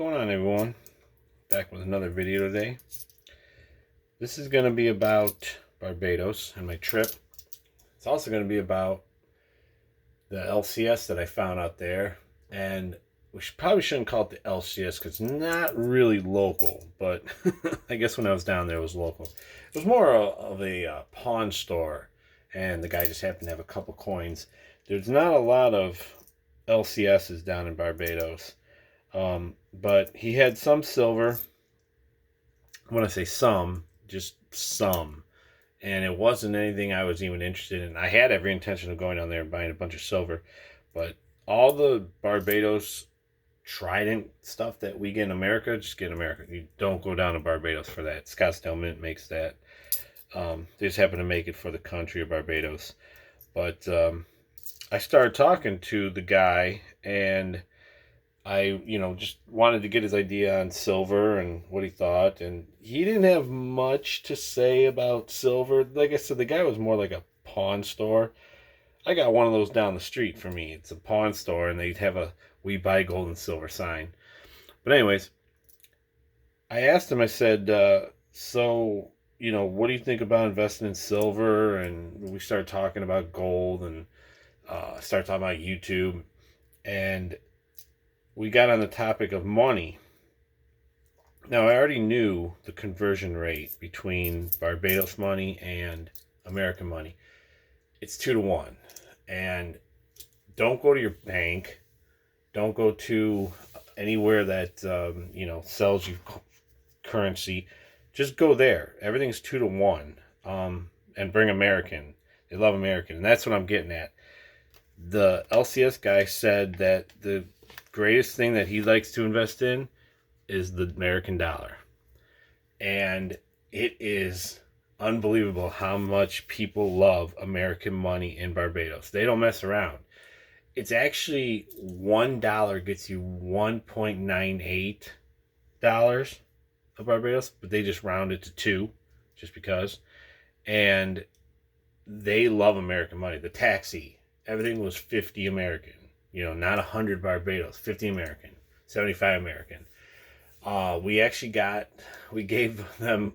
going on, everyone? Back with another video today. This is going to be about Barbados and my trip. It's also going to be about the LCS that I found out there, and probably shouldn't call it the LCS because it's not really local, but I guess when I was down there it was local. It was more of a pawn store, and the guy just happened to have a couple coins. There's not a lot of LCSs down in Barbados. But he had some silver. When I say some, just some. And it wasn't anything I was even interested in. I had every intention of going down there and buying a bunch of silver. But all the Barbados Trident stuff that we get in America, just get in America. You don't go down to Barbados for that. Scottsdale Mint makes that. They just happen to make it for the country of Barbados. But I started talking to the guy, and I, just wanted to get his idea on silver and what he thought. And he didn't have much to say about silver. Like I said, the guy was more like a pawn store. I got one of those down the street for me. It's a pawn store, and they'd have a "We buy gold and silver" sign. But anyways, I asked him, I said, so, what do you think about investing in silver? And we started talking about gold, and started talking about YouTube. And we got on the topic of money. Now, I already knew the conversion rate between Barbados money and American money. It's 2 to 1. And don't go to your bank. Don't go to anywhere that, sells you currency. Just go there. Everything's 2 to 1. And bring American. They love American. And that's what I'm getting at. The LCS guy said that the greatest thing that he likes to invest in is the American dollar. And it is unbelievable how much people love American money in Barbados. They don't mess around. It's actually $1 gets you $1.98 of Barbados, but they just round it to 2 just because. And they love American money. The taxi, everything was 50 American. Not 100 Barbados, 50 American, 75 American. We gave a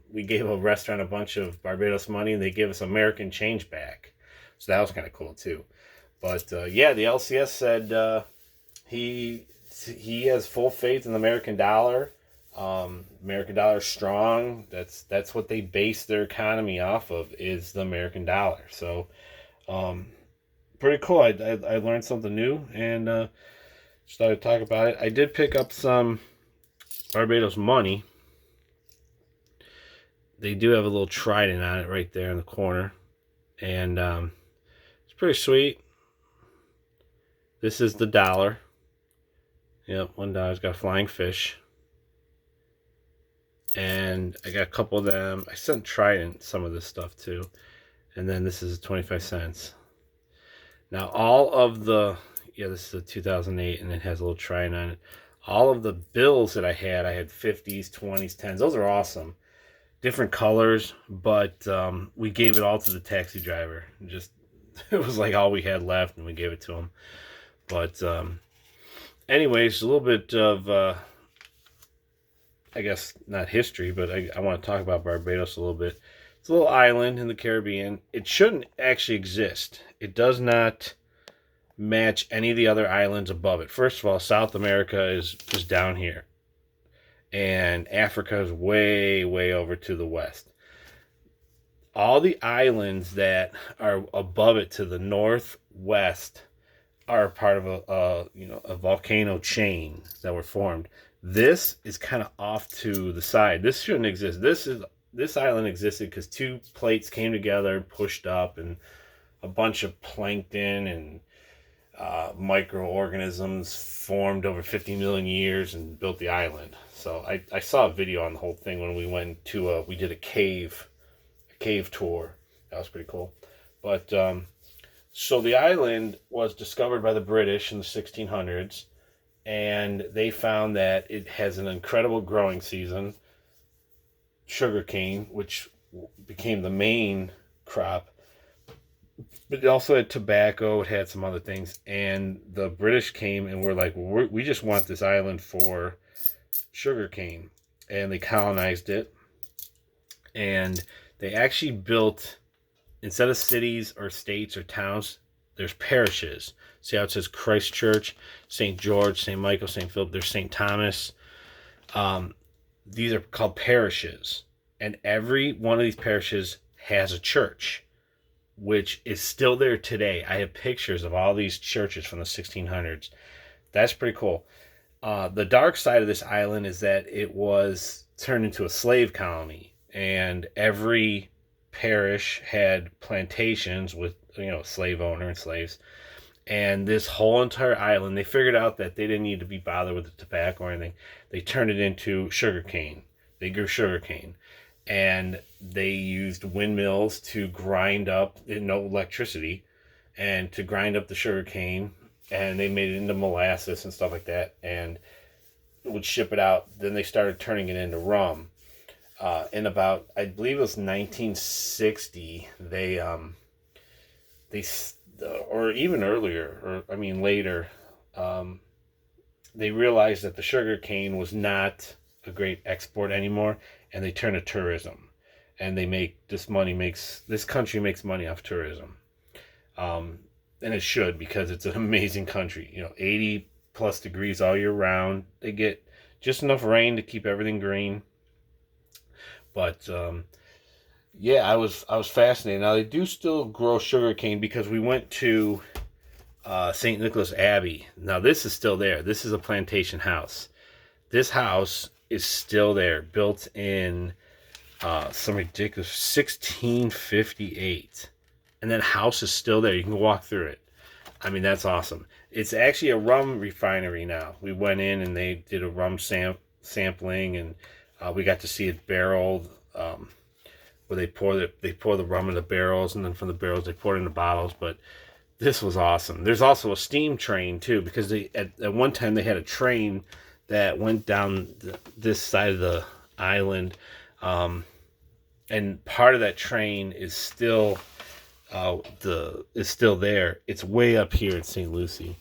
restaurant a bunch of Barbados money, and they gave us American change back. So that was kind of cool too. But the LCS said he has full faith in the American dollar. American dollar is strong. That's what they base their economy off of, is the American dollar. So pretty cool. I learned something new, and just thought I'd talk about it. I did pick up some Barbados money. They do have a little trident on it right there in the corner, and it's pretty sweet. This is the dollar. Yep, $1's got a flying fish. And I got a couple of them. I sent Trident some of this stuff too. And then this is 25 cents. Now, all of the, this is a 2008, and it has a little trident on it. All of the bills that I had 50s, 20s, 10s. Those are awesome. Different colors, but we gave it all to the taxi driver. It was like all we had left, and we gave it to him. But anyways, a little bit of, I guess, not history, but I want to talk about Barbados a little bit. It's a little island in the Caribbean. It shouldn't actually exist. It does not match any of the other islands above it. First of all, South America is just down here. And Africa is way, way over to the west. All the islands that are above it to the northwest are part of a volcano chain that were formed. This is kind of off to the side. This shouldn't exist. This island existed because 2 plates came together and pushed up, and a bunch of plankton and microorganisms formed over 50 million years and built the island. So I saw a video on the whole thing when we went to we did a cave tour. That was pretty cool. But so the island was discovered by the British in the 1600s, and they found that it has an incredible growing season. Sugarcane, which became the main crop, but it also had tobacco. It had some other things, and the British came and were like, we just want this island for sugarcane, and they colonized it. And they actually built, instead of cities or states or towns, there's parishes. See how it says Christ Church, St. George, St. Michael, St. Philip, there's St. Thomas. These are called parishes. And every one of these parishes has a church, which is still there today. I have pictures of all these churches from the 1600s. That's pretty cool. The dark side of this island is that it was turned into a slave colony, and every parish had plantations with, slave owner and slaves. And this whole entire island, they figured out that they didn't need to be bothered with the tobacco or anything. They turned it into sugarcane. They grew sugarcane. And they used windmills to grind up, no electricity, and to grind up the sugarcane. And they made it into molasses and stuff like that, and would ship it out. Then they started turning it into rum. In about, I believe it was 1960, or even earlier, later, they realized that the sugar cane was not a great export anymore, and they turned to tourism. And this country makes money off tourism. And it should, because it's an amazing country. 80 plus degrees all year round. They get just enough rain to keep everything green. But yeah, I was fascinated. Now they do still grow sugarcane, because we went to St. Nicholas Abbey. Now this is still there. This is a plantation house. This house is still there, built in some ridiculous 1658. And that house is still there. You can walk through it. That's awesome. It's actually a rum refinery now. We went in and they did a rum sampling, and we got to see it barreled, where they pour the rum in the barrels, and then from the barrels they pour it in the bottles. But this was awesome. There's also a steam train too, because at one time they had a train that went down this side of the island, and part of that train is still there. It's way up here at St. Lucie.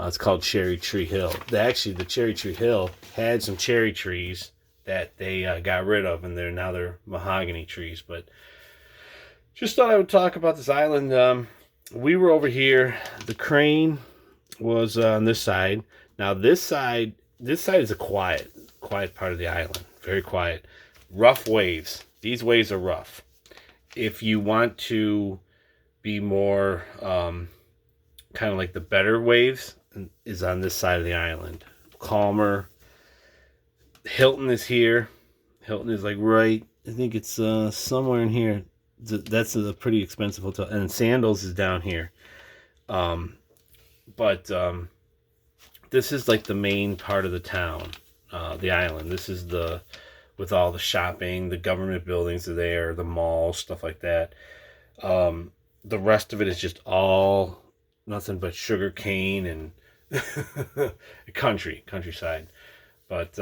It's called Cherry Tree Hill. The Cherry Tree Hill had some cherry trees that they got rid of, and they're mahogany trees. But just thought I would talk about this island. We were over here. The crane was on this side. Now this side is a quiet part of the island. Very quiet. Rough waves. These waves are rough. If you want to be more kind of like the better waves, is on this side of the island. Calmer. Hilton is here. Hilton is like right, I think it's somewhere in here. That's a pretty expensive hotel. And Sandals is down here. But this is like the main part of the town, the island. This is with all the shopping, the government buildings are there, the malls, stuff like that. The rest of it is just all nothing but sugar cane and countryside. But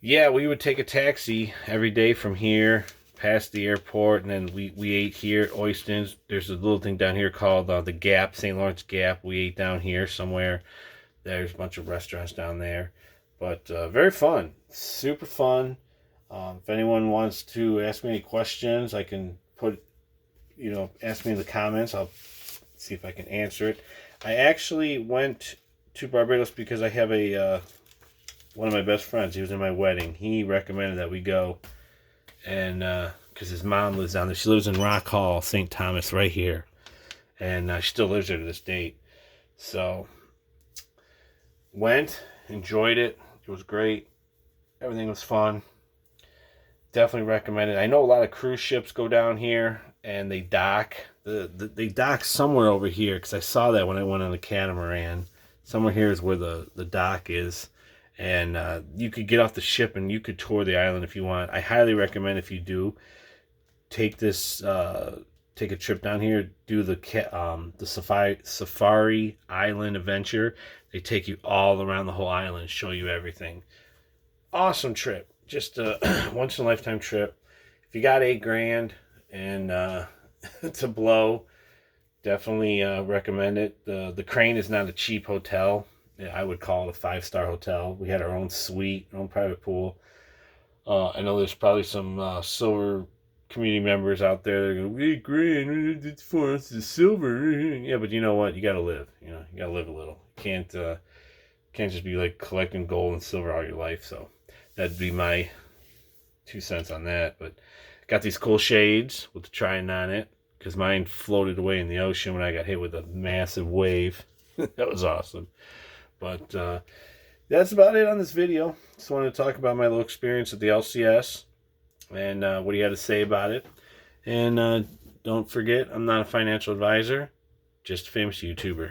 yeah, we would take a taxi every day from here past the airport, and then we ate here at Oyston's. There's a little thing down here called the Gap, St. Lawrence Gap. We ate down here somewhere. There's a bunch of restaurants down there. But very fun. Super fun. If anyone wants to ask me any questions, I can ask me in the comments. I'll see if I can answer it. I actually went to Barbados because I have one of my best friends. He was in my wedding. He recommended that we go, and because his mom lives down there. She lives in Rock Hall, St. Thomas, right here, and she still lives there to this date. So went, enjoyed it. It was great. Everything was fun. Definitely recommend it. I know a lot of cruise ships go down here and they dock. They dock somewhere over here, because I saw that when I went on the catamaran. Somewhere here is where the dock is. And you could get off the ship and you could tour the island if you want. I highly recommend, if you do, take a trip down here, do the Safari Island Adventure. They take you all around the whole island, show you everything. Awesome trip. Just a once in a lifetime trip. If you got $8,000 and to blow, definitely recommend it. The Crane is not a cheap hotel. I would call it a 5-star hotel. We had our own suite, our own private pool. I know there's probably some silver community members out there that are going, $8,000, it's for us, the silver. Yeah, but you know what? You got to live. You know, you got to live a little. You can't just be like collecting gold and silver all your life. So that'd be my 2 cents on that. But got these cool shades with the trident on it, because mine floated away in the ocean when I got hit with a massive wave. That was awesome. But that's about it on this video. Just wanted to talk about my little experience at the LCS and what he had to say about it. And don't forget, I'm not a financial advisor, just a famous YouTuber.